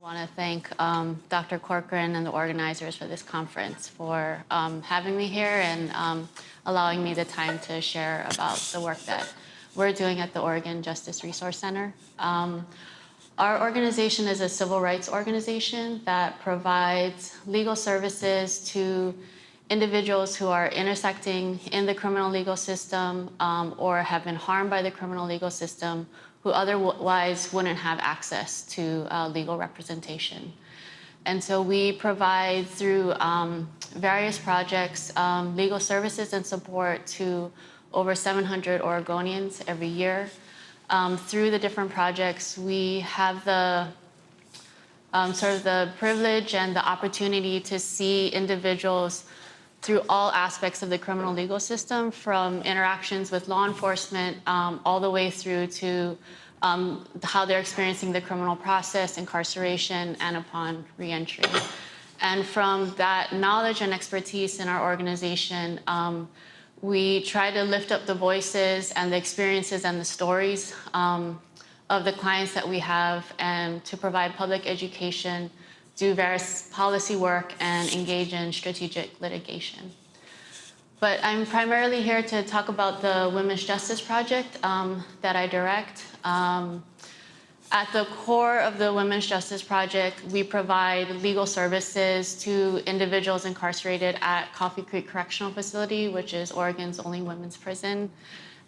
I want to thank Dr. Corcoran and the organizers for this conference for having me here and allowing me the time to share about the work that we're doing at the Oregon Justice Resource Center. Our organization is a civil rights organization that provides legal services to individuals who are intersecting in the criminal legal system or have been harmed by the criminal legal system, who otherwise wouldn't have access to legal representation. And so we provide through various projects legal services and support to over 700 Oregonians every year. Through the different projects, we have the sort of the privilege and the opportunity to see individuals through all aspects of the criminal legal system, from interactions with law enforcement all the way through to how they're experiencing the criminal process, incarceration, and upon reentry. And from that knowledge and expertise in our organization, we try to lift up the voices and the experiences and the stories of the clients that we have, and to provide public education, do various policy work, and engage in strategic litigation. But I'm primarily here to talk about the Women's Justice Project that I direct. At the core of the Women's Justice Project, we provide legal services to individuals incarcerated at Coffee Creek Correctional Facility, which is Oregon's only women's prison.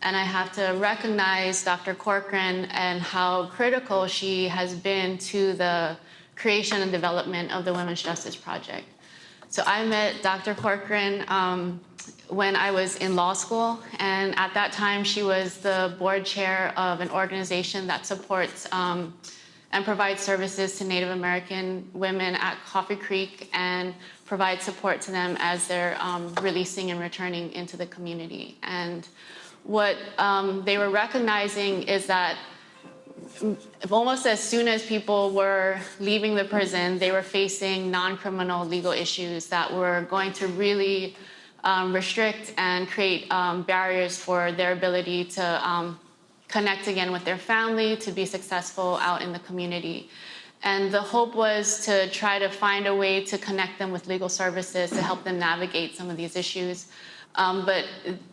And I have to recognize Dr. Corcoran and how critical she has been to the creation and development of the Women's Justice Project. So I met Dr. Corcoran when I was in law school, and at that time she was the board chair of an organization that supports and provides services to Native American women at Coffee Creek and provides support to them as they're releasing and returning into the community. And what they were recognizing is that almost as soon as people were leaving the prison, they were facing non-criminal legal issues that were going to really restrict and create barriers for their ability to connect again with their family, to be successful out in the community. And the hope was to try to find a way to connect them with legal services to help them navigate some of these issues. But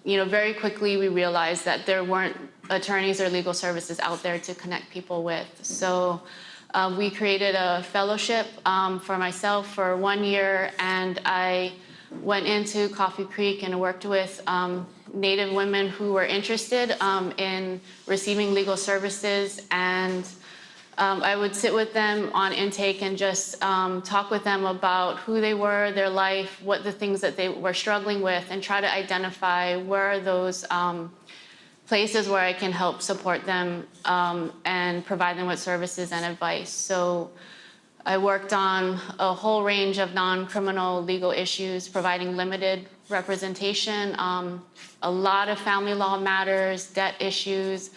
very quickly we realized that there weren't attorneys or legal services out there to connect people with. So we created a fellowship for myself for 1 year, and I went into Coffee Creek and worked with Native women who were interested in receiving legal services. And I would sit with them on intake and just talk with them about who they were, their life, what the things that they were struggling with, and try to identify where are those places where I can help support them and provide them with services and advice. So I worked on a whole range of non-criminal legal issues, providing limited representation, a lot of family law matters, debt issues,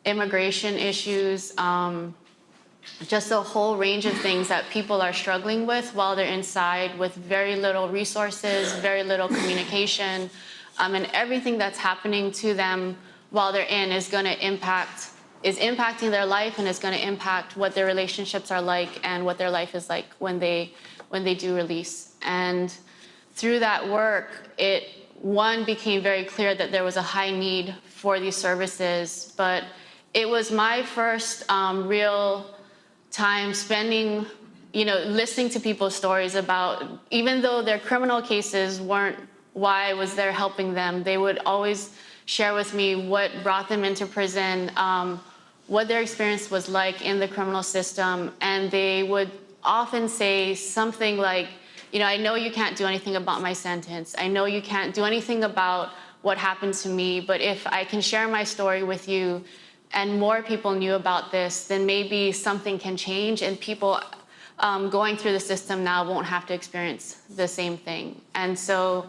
immigration issues, just a whole range of things that people are struggling with while they're inside with very little resources, very little communication, and everything that's happening to them while they're in is impacting their life, and is going to impact what their relationships are like and what their life is like when they do release. And through that work, it became very clear that there was a high need for these services, but it was my first real time spending, listening to people's stories about, even though their criminal cases weren't why I was there helping them, they would always share with me what brought them into prison, what their experience was like in the criminal system. And they would often say something like, I know you can't do anything about my sentence. I know you can't do anything about what happened to me, but if I can share my story with you and more people knew about this, then maybe something can change, and people going through the system now won't have to experience the same thing. And so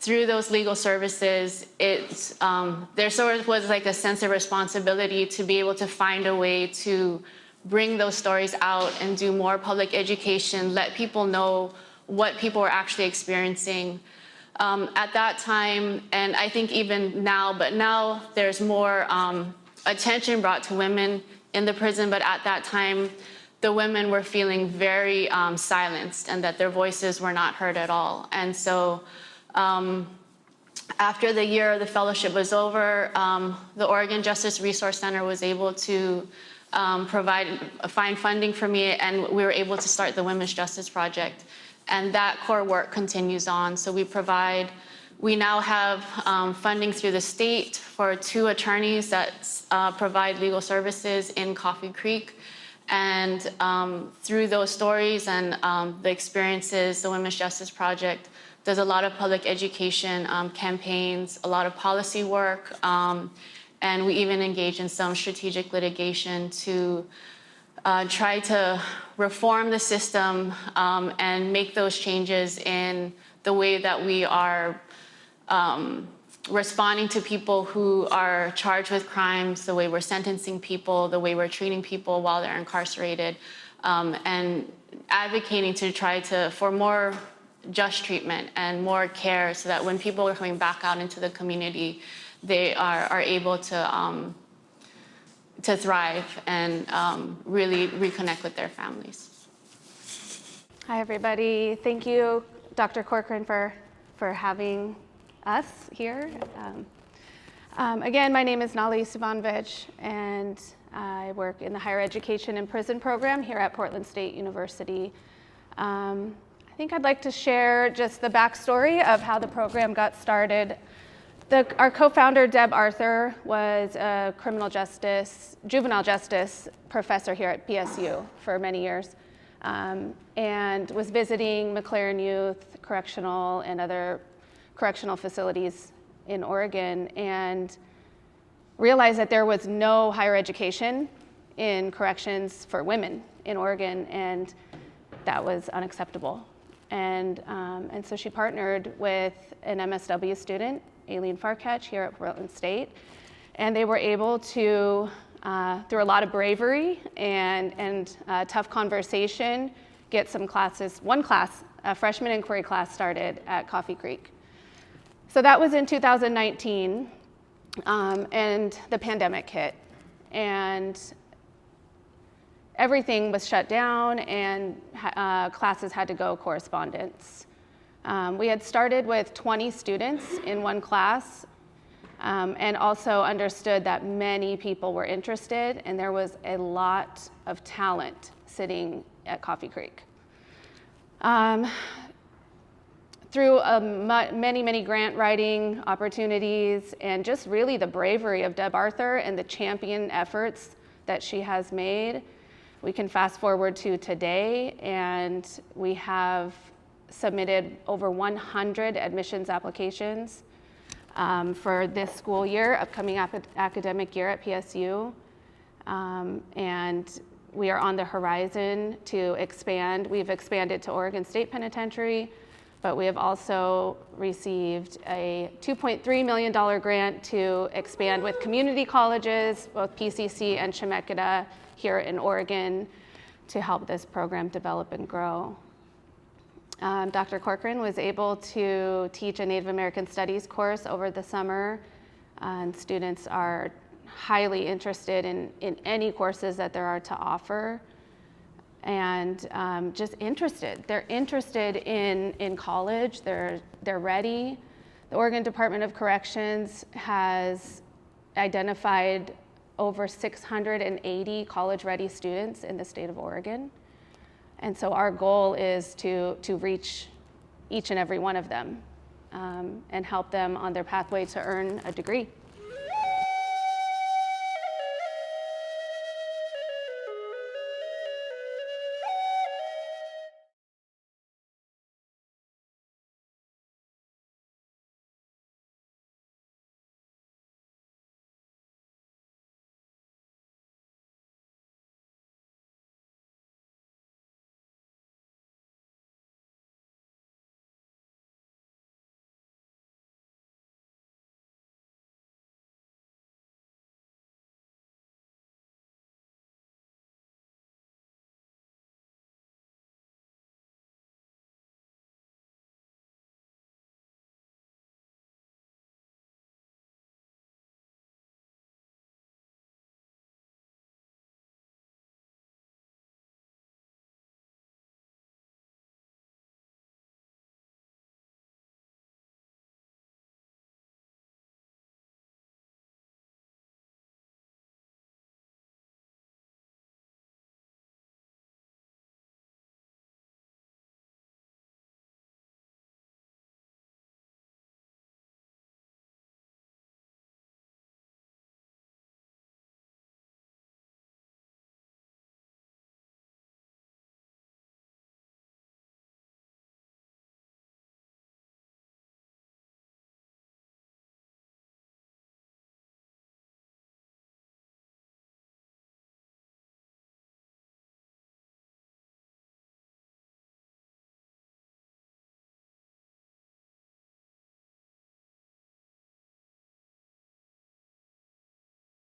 through those legal services, there sort of was like a sense of responsibility to be able to find a way to bring those stories out and do more public education, let people know what people were actually experiencing. At that time, and I think even now, but now there's more attention brought to women in the prison, but at that time, the women were feeling very silenced and that their voices were not heard at all. And so after the year of the fellowship was over, the Oregon Justice Resource Center was able to find funding for me, and we were able to start the Women's Justice Project. And that core work continues on. So we now have funding through the state for 2 attorneys that provide legal services in Coffee Creek. And through those stories and the experiences, the Women's Justice Project does a lot of public education campaigns, a lot of policy work, and we even engage in some strategic litigation to try to reform the system and make those changes in the way that we are responding to people who are charged with crimes, the way we're sentencing people, the way we're treating people while they're incarcerated, and advocating to try for more just treatment and more care so that when people are coming back out into the community, they are able to thrive and really reconnect with their families. Hi, everybody. Thank you, Dr. Corcoran, for having us here. Again, my name is Nahalee Suvanvej, and I work in the Higher Education and Prison Program here at Portland State University. I think I'd like to share just the backstory of how the program got started. Our co-founder, Deb Arthur, was a juvenile justice professor here at PSU for many years, and was visiting McLaren Youth, correctional, and other correctional facilities in Oregon, and realized that there was no higher education in corrections for women in Oregon, and that was unacceptable. And so she partnered with an MSW student, Aileen Farkatch, here at Portland State, and they were able to, through a lot of bravery and tough conversation, get some classes, one class, a freshman inquiry class started at Coffee Creek. So that was in 2019, and the pandemic hit, and everything was shut down, and classes had to go correspondence. We had started with 20 students in one class, and also understood that many people were interested, and there was a lot of talent sitting at Coffee Creek. Through many grant writing opportunities, and just really the bravery of Deb Arthur and the champion efforts that she has made, we can fast forward to today, and we have submitted over 100 admissions applications for this school year, upcoming academic year at PSU. And we are on the horizon to expand. We've expanded to Oregon State Penitentiary, but we have also received a $2.3 million grant to expand with community colleges, both PCC and Chemeketa, here in Oregon, to help this program develop and grow. Dr. Corcoran was able to teach a Native American Studies course over the summer, and students are highly interested in any courses that there are to offer, and just interested. They're interested in college, they're ready. The Oregon Department of Corrections has identified over 680 college-ready students in the state of Oregon. And so our goal is to reach each and every one of them and help them on their pathway to earn a degree.